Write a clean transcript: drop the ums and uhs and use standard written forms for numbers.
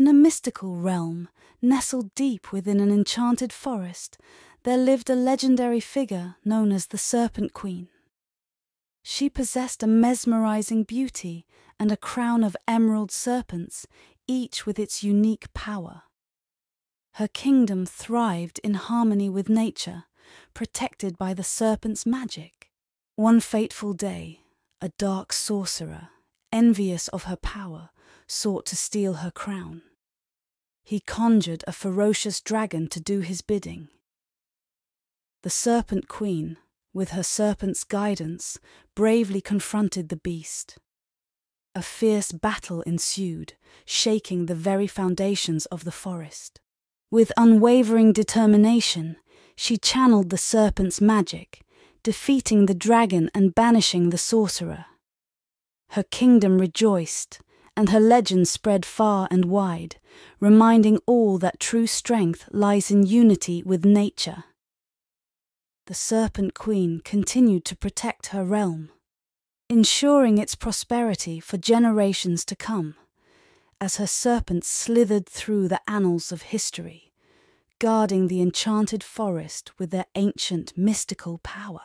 In a mystical realm, nestled deep within an enchanted forest, there lived a legendary figure known as the Serpent Queen. She possessed a mesmerizing beauty and a crown of emerald serpents, each with its unique power. Her kingdom thrived in harmony with nature, protected by the serpent's magic. One fateful day, a dark sorcerer, envious of her power, sought to steal her crown. He conjured a ferocious dragon to do his bidding. The Serpent Queen, with her serpent's guidance, bravely confronted the beast. A fierce battle ensued, shaking the very foundations of the forest. With unwavering determination, she channeled the serpent's magic, defeating the dragon and banishing the sorcerer. Her kingdom rejoiced, and her legend spread far and wide, reminding all that true strength lies in unity with nature. The Serpent Queen continued to protect her realm, ensuring its prosperity for generations to come, as her serpents slithered through the annals of history, guarding the enchanted forest with their ancient mystical power.